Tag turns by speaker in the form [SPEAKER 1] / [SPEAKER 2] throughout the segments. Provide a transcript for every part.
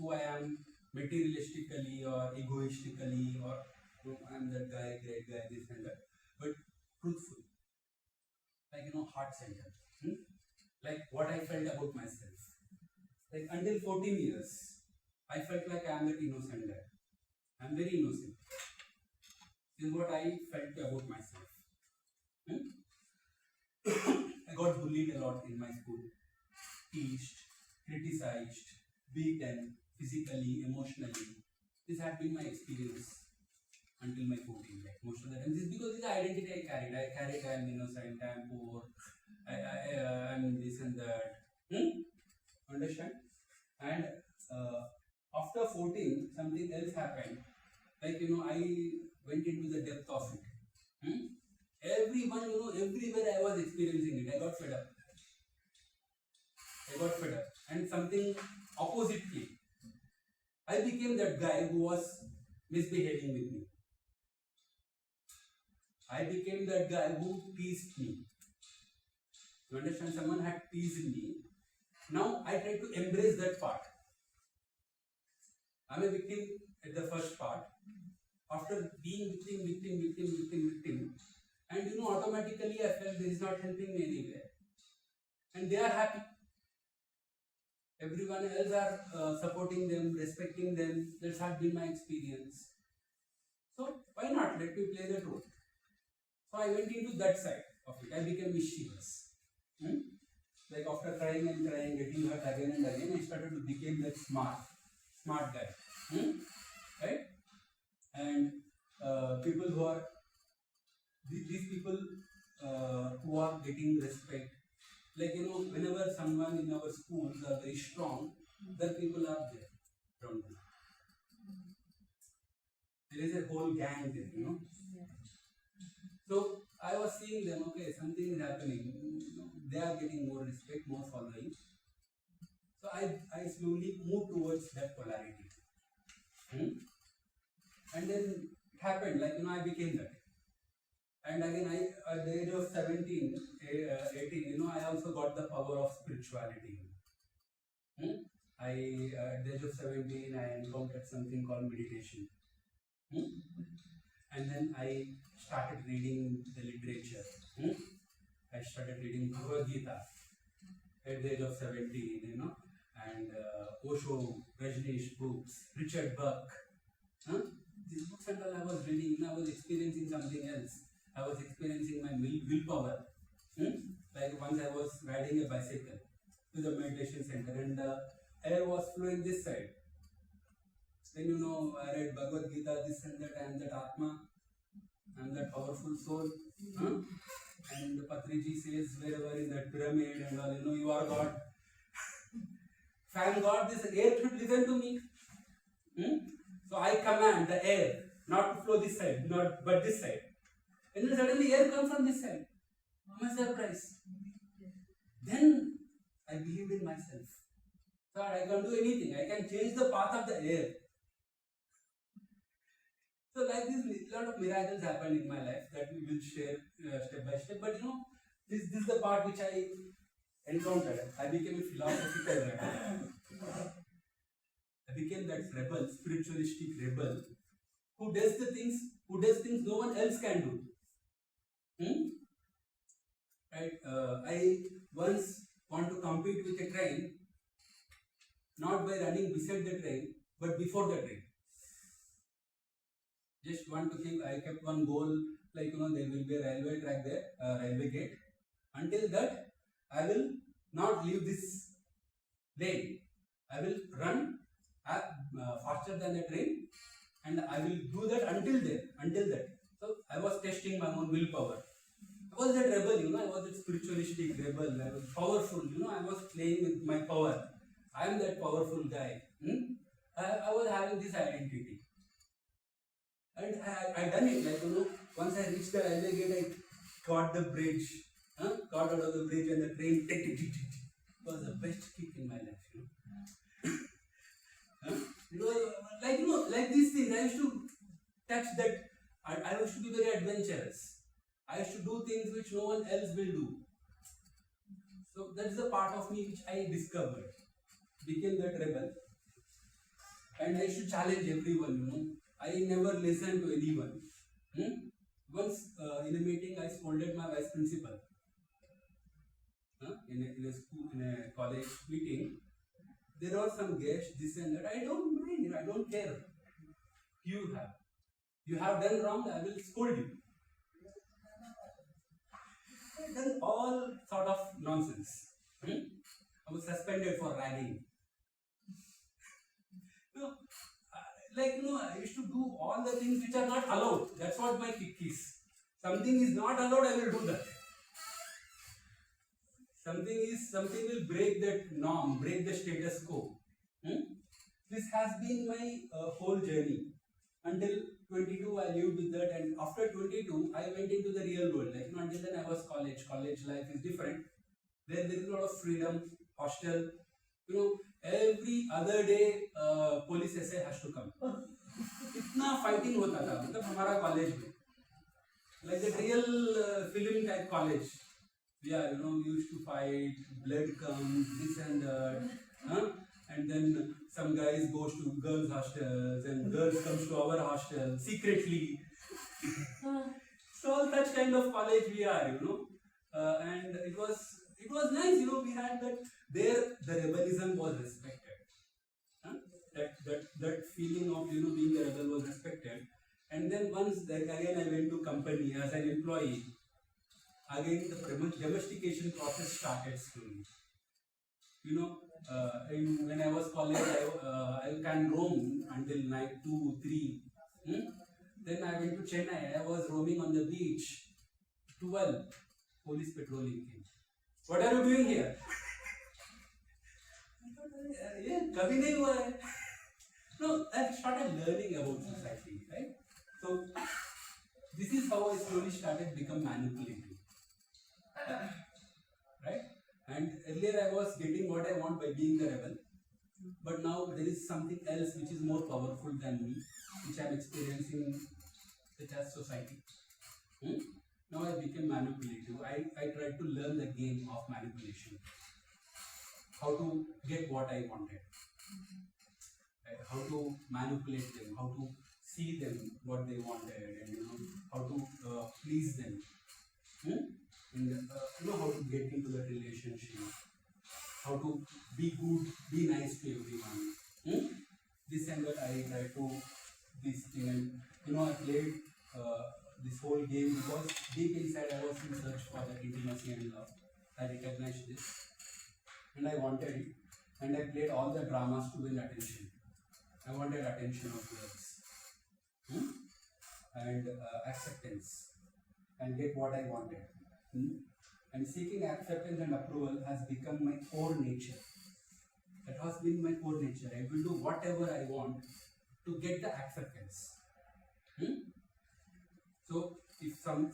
[SPEAKER 1] who I am materialistically or egoistically, or I am that guy, great guy, this and that, but truthful, like heart-centered. Like what I felt about myself. Like until 14 years, I felt like I am that innocent guy. I am very innocent. This is what I felt about myself. I got bullied a lot in my school, teased, criticized, beaten, physically, emotionally. This had been my experience until my 14. Like most of the time, this is because this identity I carried. I am innocent, I am poor, I'm this and that. Understand? And after 14, something else happened. Like I went into the depth of it. Everyone, everywhere I was experiencing it, I got fed up. And something oppositely, I became that guy who was misbehaving with me. I became that guy who teased me. You understand? Someone had teased me. Now I try to embrace that part. I'm a victim at the first part. After being victim, and automatically I felt this is not helping me anywhere. And they are happy. Everyone else are supporting them, respecting them. That's had been my experience. So why not? Let me play that role. So I went into that side of it. I became mischievous. Like after crying, getting hurt again and again, I started to become that smart guy. Right? And people who are these people who are getting respect, like whenever someone in our schools are very strong, the people are there around them. There is a whole gang there, So I was seeing them, okay, something is happening. They are getting more respect, more following. So I slowly moved towards that polarity. And then it happened, like I became that. And again, at the age of 17, 18, I also got the power of spirituality. At the age of 17, I encountered something called meditation. And then I started reading the literature. I started reading Bhagavad Gita at the age of 17, and Osho, Rajneesh books, Richard Buck. These books and all I was reading, I was experiencing something else. I was experiencing my willpower. Like once I was riding a bicycle to the meditation center and the air was flowing this side. Then I read Bhagavad Gita, this and that, I am that Atma, I am that powerful soul. And the Patriji says, wherever in that pyramid and all, you are God. If I am God, this air should listen to me. So I command the air not to flow this side, but this side. And then suddenly air comes on this side. I'm surprised. Then I believed in myself. So I can't do anything. I can change the path of the air. So like this, a lot of miracles happened in my life that we will share step by step. But this is the part which I encountered. I became a philosophical rebel. I became that rebel, spiritualistic rebel, who does things no one else can do. Right? I once want to compete with a train, not by running beside the train, but before the train. Just want to keep, I kept one goal, like there will be a railway track there, railway gate. Until that, I will not leave this lane. I will run faster than the train, and I will do that until that. So I was testing my own willpower. I was that rebel, I was that spiritualistic rebel. I was powerful, I was playing with my power. I am that powerful guy. I was having this identity. And I done it, like, once I reached the railway gate, I caught the bridge, got out of the bridge and the train, it was the best kick in my life, It was like these things, I used to touch that, I used to be very adventurous. I used to do things which no one else will do. So that is a part of me which I discovered, became that rebel. and I used to challenge everyone. I never listened to anyone. Once in a meeting, I scolded my vice principal. In a school, in a college meeting, there are some guests, this and that. I don't mind. I don't care. You have done wrong. I will scold you. I done all sort of nonsense. I was suspended for ragging. I used to do all the things which are not allowed. That's what my kick is. Something is not allowed, I will do that. Something will break that norm, break the status quo. This has been my whole journey. Until 22, I lived with that, and after 22, I went into the real world. Until then, I was college. College life is different. There is a lot of freedom, hostel. Every other day, police essay has to come. इतना fighting होता था, मतलब हमारा college में. Like the real film type college. Yeah, we used to fight, blood comes, this and that. And then some guys goes to girls' hostels and girls comes to our hostel secretly. So all such kind of college we are, and it was nice, we had that. There the rebellism was respected. That feeling of being a rebel was respected. And then once again I went to company as an employee. Again the domestication process started slowly. When I was college, I can roam until night 2, 3. Then I went to Chennai. I was roaming on the beach. 12. Police patrolling came. What are you doing here? Yeah, kabhi nahi hua hai. No, I started learning about society, right? So this is how I slowly started become manipulative. Right? And earlier I was getting what I want by being the rebel, but now there is something else which is more powerful than me, which I am experiencing, such as society. Now I became manipulative. I tried to learn the game of manipulation. How to get what I wanted. Right? How to manipulate them, how to see them, what they wanted, and how to please them. And how to get into that relationship, how to be good, be nice to everyone. This and that I try to this thing, and I played this whole game because deep inside I was in search for the intimacy and love. I recognized this and I wanted it, and I played all the dramas to win attention. I wanted attention of girls and acceptance and get what I wanted. And seeking acceptance and approval has become my core nature. That has been my core nature. I will do whatever I want to get the acceptance. So if some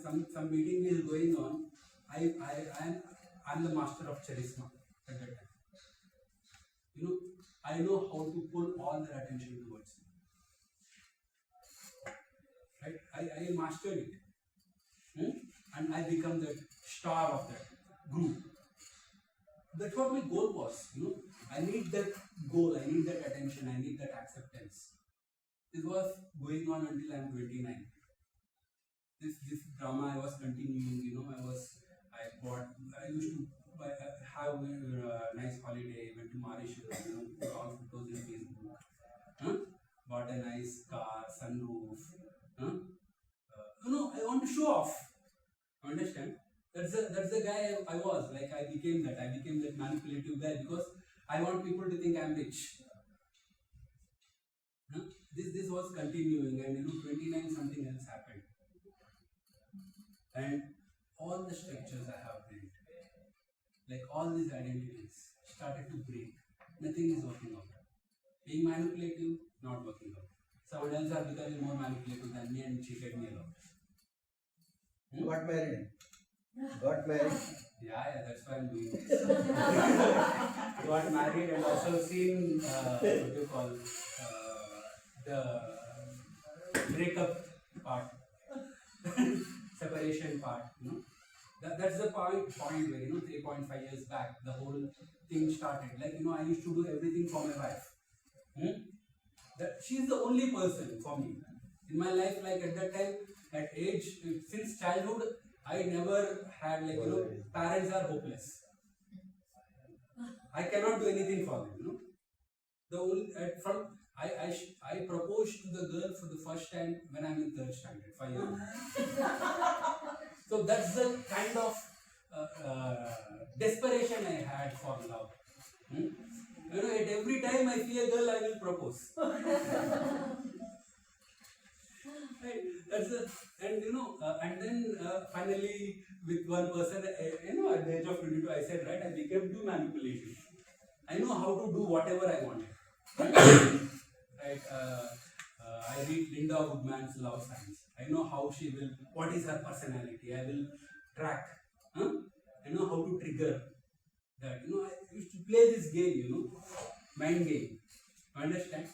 [SPEAKER 1] meeting is going on, I'm the master of charisma at that time. I know how to pull all their attention towards me. Right? I mastered it. And I become the star of that group. That's what my goal was. I need that goal, I need that attention, I need that acceptance. This was going on until I am 29. This drama I was continuing. I used to have a nice holiday. Went to Mauritius. Put all photos in Facebook. Bought a nice car, sunroof. I want to show off. Understand? That's the guy I was. I became that manipulative guy because I want people to think I'm rich. This was continuing, and 29 something else happened. And all the structures I have built, all these identities, started to break. Nothing is working out. Being manipulative, not working out. Someone else are becoming more manipulative than me and cheated me a lot.
[SPEAKER 2] Got married. Got married.
[SPEAKER 1] Yeah, that's why I'm doing this. Got married and also seen what do you call the breakup part, separation part. That's the point where 3.5 years back the whole thing started. I used to do everything for my wife. That she is the only person for me in my life. Like at that time, at age, since childhood, I never had like parents are hopeless. I cannot do anything for them. The only I proposed to the girl for the first time when I'm in third standard, 5 years old. So that's the kind of desperation I had for love. At every time I see a girl, I will propose. Right? That's the and then finally with one person, at the age of 22, I said, right, I became too manipulative. I know how to do whatever I wanted. Right? I read Linda Woodman's Love Science. I know how she will, what is her personality. I will track. I know how to trigger that. I used to play this game, mind game. Understand?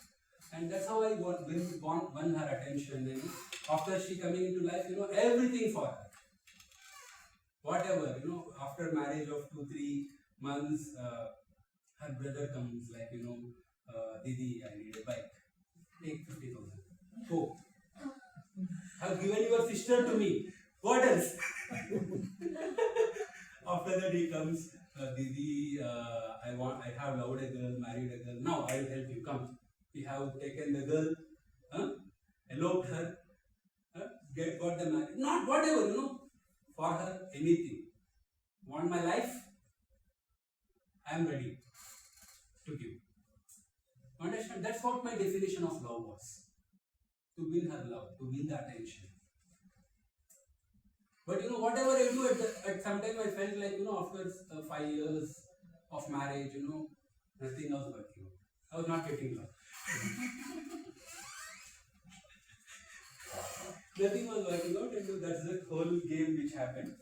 [SPEAKER 1] And that's how I won her attention. After she coming into life, everything for her. Whatever, after marriage of 2-3 months, her brother comes like, Didi, I need a bike. Take 50,000. Go. Have given your sister to me. What else? After that he comes, Didi, I have loved a girl, married a girl. Now I will help you. Come. We have taken the girl, eloped her, got the marriage. Not whatever, for her, anything. Want my life? I am ready to give. Understand? That's what my definition of love was. To win her love, to win the attention. But whatever I do at some time I felt like, after 5 years of marriage, nothing was working out. I was not getting love. Nothing was working out, and that's the whole game which happened.